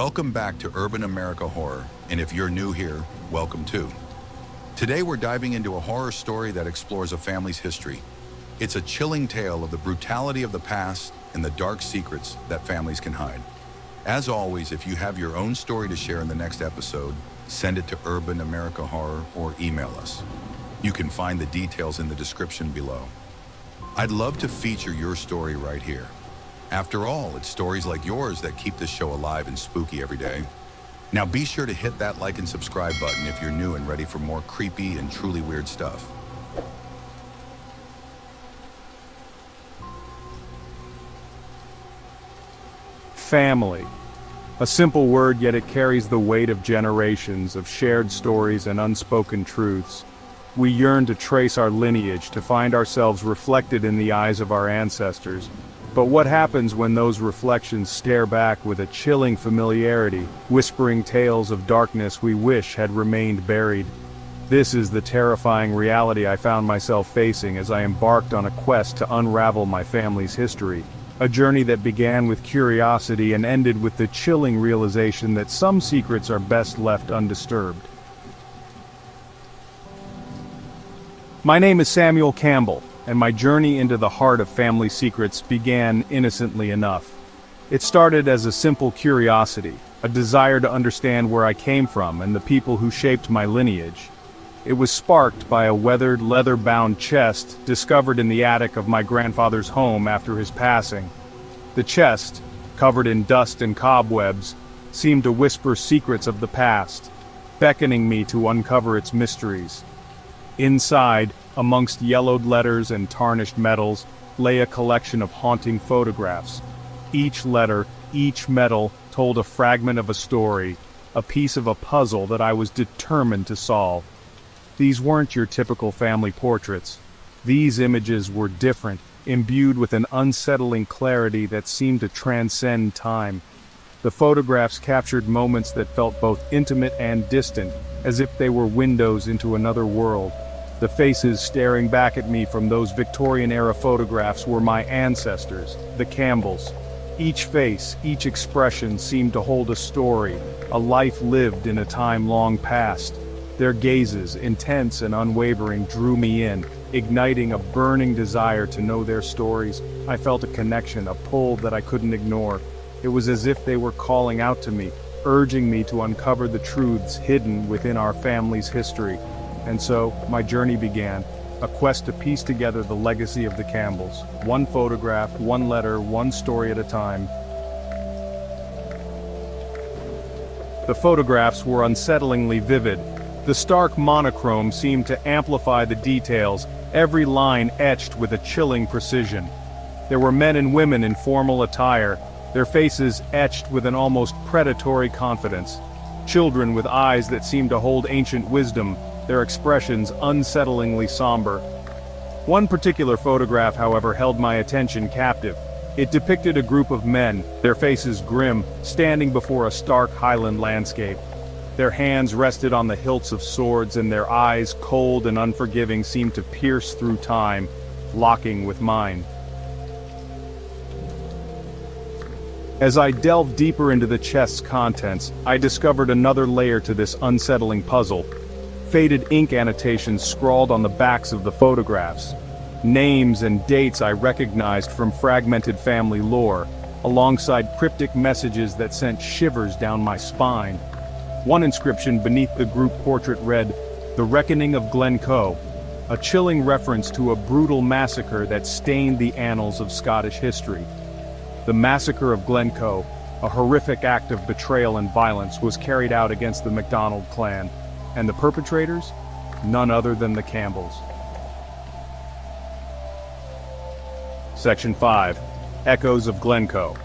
Welcome back to Urban America Horror, and if you're new here, welcome too. Today we're diving into a horror story that explores a family's history. It's a chilling tale of the brutality of the past and the dark secrets that families can hide. As always, if you have your own story to share in the next episode, send it to Urban America Horror or email us. You can find the details in the description below. I'd love to feature your story right here. After all, it's stories like yours that keep this show alive and spooky every day. Now be sure to hit that like and subscribe button if you're new and ready for more creepy and truly weird stuff. Family. A simple word, yet it carries the weight of generations of shared stories and unspoken truths. We yearn to trace our lineage, to find ourselves reflected in the eyes of our ancestors. But what happens when those reflections stare back with a chilling familiarity, whispering tales of darkness we wish had remained buried? This is the terrifying reality I found myself facing as I embarked on a quest to unravel my family's history. A journey that began with curiosity and ended with the chilling realization that some secrets are best left undisturbed. My name is Samuel Campbell, and my journey into the heart of family secrets began innocently enough. It started as a simple curiosity, a desire to understand where I came from and the people who shaped my lineage. It was sparked by a weathered, leather-bound chest discovered in the attic of my grandfather's home after his passing. The chest, covered in dust and cobwebs, seemed to whisper secrets of the past, beckoning me to uncover its mysteries. Inside, amongst yellowed letters and tarnished metals, lay a collection of haunting photographs. Each letter, each metal, told a fragment of a story, a piece of a puzzle that I was determined to solve. These weren't your typical family portraits. These images were different, imbued with an unsettling clarity that seemed to transcend time. The photographs captured moments that felt both intimate and distant, as if they were windows into another world. The faces staring back at me from those Victorian-era photographs were my ancestors, the Campbells. Each face, each expression seemed to hold a story, a life lived in a time long past. Their gazes, intense and unwavering, drew me in, igniting a burning desire to know their stories. I felt a connection, a pull that I couldn't ignore. It was as if they were calling out to me, urging me to uncover the truths hidden within our family's history. And so, my journey began, a quest to piece together the legacy of the Campbells. One photograph, one letter, one story at a time. The photographs were unsettlingly vivid. The stark monochrome seemed to amplify the details, every line etched with a chilling precision. There were men and women in formal attire, their faces etched with an almost predatory confidence. Children with eyes that seemed to hold ancient wisdom, their expressions unsettlingly somber. One particular photograph, however, held my attention captive. It depicted a group of men, their faces grim, standing before a stark highland landscape. Their hands rested on the hilts of swords, and their eyes, cold and unforgiving, seemed to pierce through time, locking with mine. As I delved deeper into the chest's contents, I discovered another layer to this unsettling puzzle. Faded ink annotations scrawled on the backs of the photographs. Names and dates I recognized from fragmented family lore, alongside cryptic messages that sent shivers down my spine. One inscription beneath the group portrait read, "The Reckoning of Glencoe," a chilling reference to a brutal massacre that stained the annals of Scottish history. The Massacre of Glencoe, a horrific act of betrayal and violence, was carried out against the MacDonald clan. And the perpetrators? None other than the Campbells. Section 5. Echoes of Glencoe.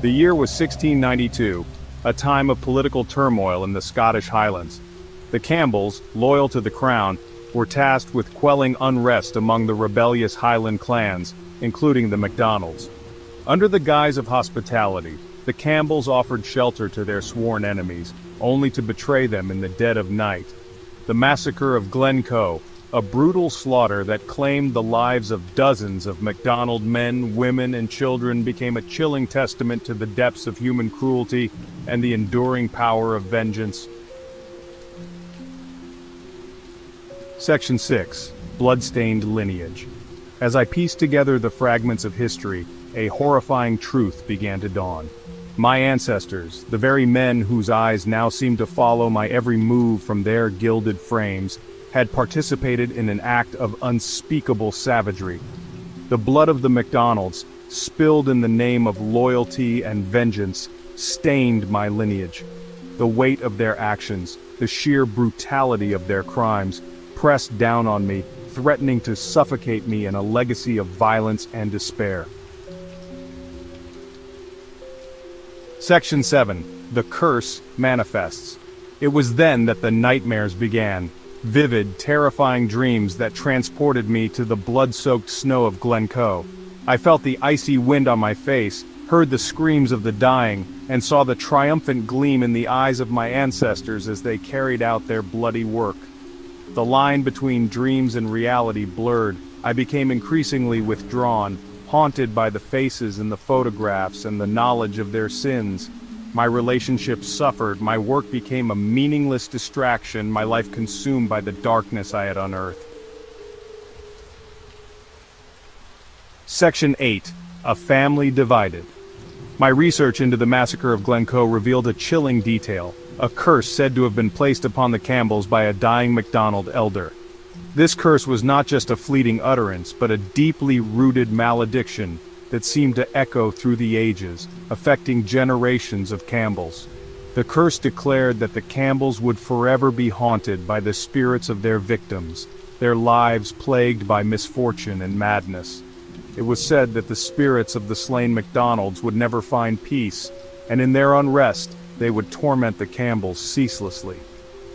The year was 1692, a time of political turmoil in the Scottish Highlands. The Campbells, loyal to the crown, were tasked with quelling unrest among the rebellious Highland clans, including the MacDonalds. Under the guise of hospitality, the Campbells offered shelter to their sworn enemies, only to betray them in the dead of night. The Massacre of Glencoe, a brutal slaughter that claimed the lives of dozens of MacDonald men, women, and children became a chilling testament to the depths of human cruelty and the enduring power of vengeance. Section 6. Bloodstained Lineage. As I pieced together the fragments of history, a horrifying truth began to dawn. My ancestors, the very men whose eyes now seemed to follow my every move from their gilded frames, had participated in an act of unspeakable savagery. The blood of the MacDonalds, spilled in the name of loyalty and vengeance, stained my lineage. The weight of their actions, the sheer brutality of their crimes, pressed down on me, threatening to suffocate me in a legacy of violence and despair. Section 7. The Curse Manifests. It was then that the nightmares began. Vivid, terrifying dreams that transported me to the blood-soaked snow of Glencoe. I felt the icy wind on my face, heard the screams of the dying, and saw the triumphant gleam in the eyes of my ancestors as they carried out their bloody work. The line between dreams and reality blurred. I became increasingly withdrawn, haunted by the faces in the photographs and the knowledge of their sins. My relationships suffered, my work became a meaningless distraction, my life consumed by the darkness I had unearthed. Section 8. A Family Divided. My research into the Massacre of Glencoe revealed a chilling detail, a curse said to have been placed upon the Campbells by a dying MacDonald elder. This curse was not just a fleeting utterance, but a deeply rooted malediction that seemed to echo through the ages, affecting generations of Campbells. The curse declared that the Campbells would forever be haunted by the spirits of their victims, their lives plagued by misfortune and madness. It was said that the spirits of the slain MacDonalds would never find peace, and in their unrest, they would torment the Campbells ceaselessly.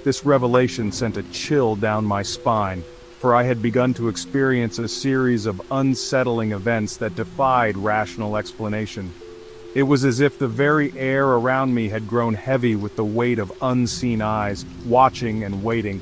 This revelation sent a chill down my spine, for I had begun to experience a series of unsettling events that defied rational explanation. It was as if the very air around me had grown heavy with the weight of unseen eyes, watching and waiting.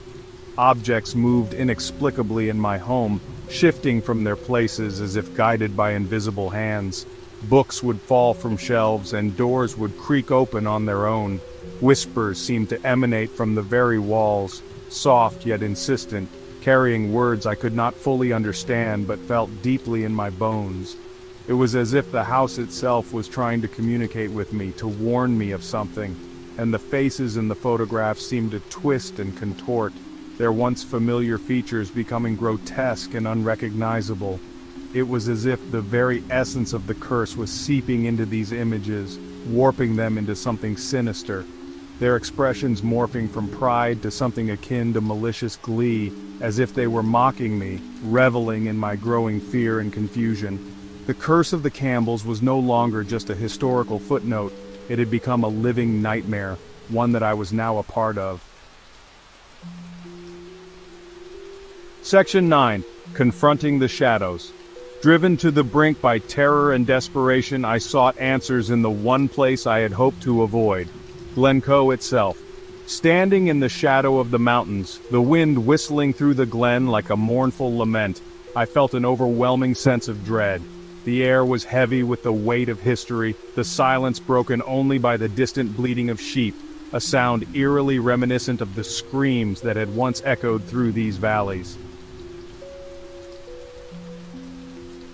Objects moved inexplicably in my home, shifting from their places as if guided by invisible hands. Books would fall from shelves and doors would creak open on their own. Whispers seemed to emanate from the very walls, soft yet insistent, carrying words I could not fully understand but felt deeply in my bones. It was as if the house itself was trying to communicate with me, to warn me of something, and the faces in the photographs seemed to twist and contort, their once familiar features becoming grotesque and unrecognizable. It was as if the very essence of the curse was seeping into these images, warping them into something sinister, their expressions morphing from pride to something akin to malicious glee, as if they were mocking me, reveling in my growing fear and confusion. The curse of the Campbells was no longer just a historical footnote, it had become a living nightmare, one that I was now a part of. Section 9. Confronting the Shadows. Driven to the brink by terror and desperation, I sought answers in the one place I had hoped to avoid, Glencoe itself. Standing in the shadow of the mountains, the wind whistling through the glen like a mournful lament, I felt an overwhelming sense of dread. The air was heavy with the weight of history, the silence broken only by the distant bleating of sheep, a sound eerily reminiscent of the screams that had once echoed through these valleys.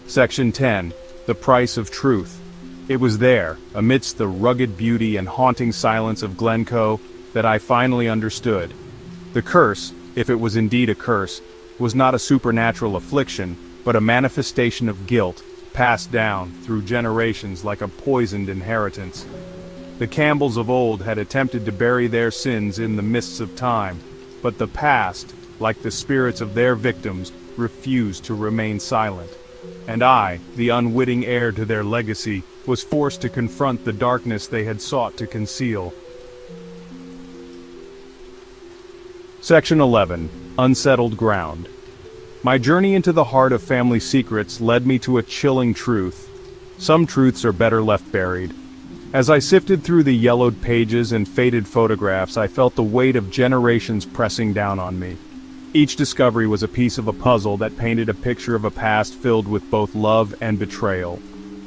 Section 10. The Price of Truth. It was there, amidst the rugged beauty and haunting silence of Glencoe, that I finally understood. The curse, if it was indeed a curse, was not a supernatural affliction, but a manifestation of guilt, passed down through generations like a poisoned inheritance. The Campbells of old had attempted to bury their sins in the mists of time, but the past, like the spirits of their victims, refused to remain silent. And I, the unwitting heir to their legacy, was forced to confront the darkness they had sought to conceal. Section 11. Unsettled Ground. My journey into the heart of family secrets led me to a chilling truth. Some truths are better left buried. As I sifted through the yellowed pages and faded photographs, I felt the weight of generations pressing down on me. Each discovery was a piece of a puzzle that painted a picture of a past filled with both love and betrayal.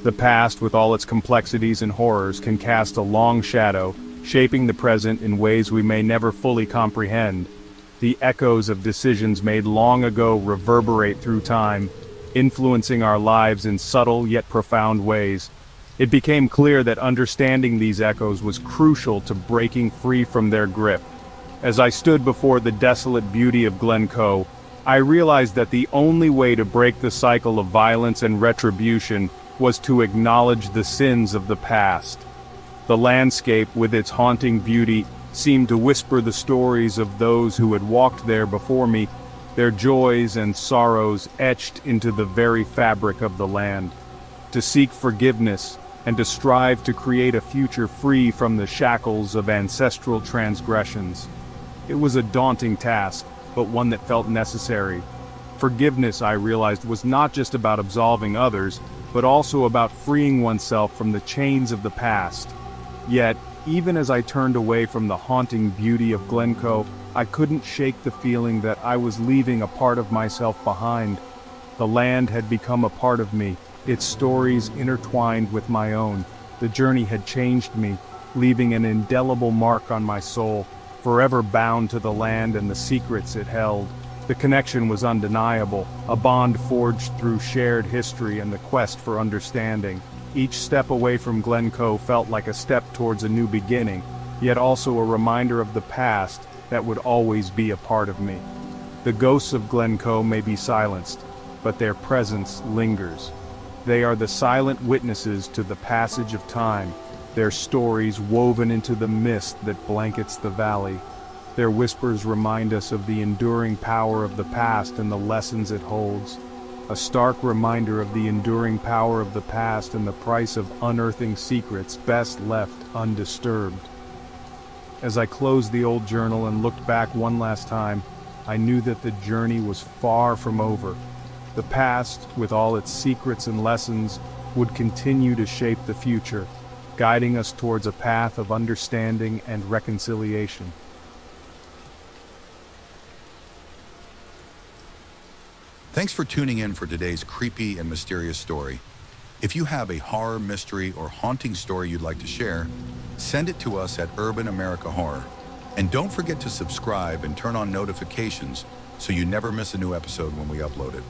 The past, with all its complexities and horrors, can cast a long shadow, shaping the present in ways we may never fully comprehend. The echoes of decisions made long ago reverberate through time, influencing our lives in subtle yet profound ways. It became clear that understanding these echoes was crucial to breaking free from their grip. As I stood before the desolate beauty of Glencoe, I realized that the only way to break the cycle of violence and retribution was to acknowledge the sins of the past. The landscape, with its haunting beauty, seemed to whisper the stories of those who had walked there before me, their joys and sorrows etched into the very fabric of the land. To seek forgiveness, and to strive to create a future free from the shackles of ancestral transgressions. It was a daunting task, but one that felt necessary. Forgiveness, I realized, was not just about absolving others, but also about freeing oneself from the chains of the past. Yet, even as I turned away from the haunting beauty of Glencoe, I couldn't shake the feeling that I was leaving a part of myself behind. The land had become a part of me, its stories intertwined with my own. The journey had changed me, leaving an indelible mark on my soul, forever bound to the land and the secrets it held. The connection was undeniable, a bond forged through shared history and the quest for understanding. Each step away from Glencoe felt like a step towards a new beginning, yet also a reminder of the past that would always be a part of me. The ghosts of Glencoe may be silenced, but their presence lingers. They are the silent witnesses to the passage of time, their stories woven into the mist that blankets the valley. Their whispers remind us of the enduring power of the past and the lessons it holds. A stark reminder of the enduring power of the past and the price of unearthing secrets best left undisturbed. As I closed the old journal and looked back one last time, I knew that the journey was far from over. The past, with all its secrets and lessons, would continue to shape the future, guiding us towards a path of understanding and reconciliation. Thanks for tuning in for today's creepy and mysterious story. If you have a horror, mystery, or haunting story you'd like to share, send it to us at Urban America Horror. And don't forget to subscribe and turn on notifications so you never miss a new episode when we upload it.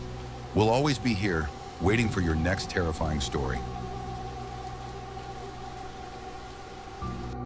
We'll always be here, waiting for your next terrifying story.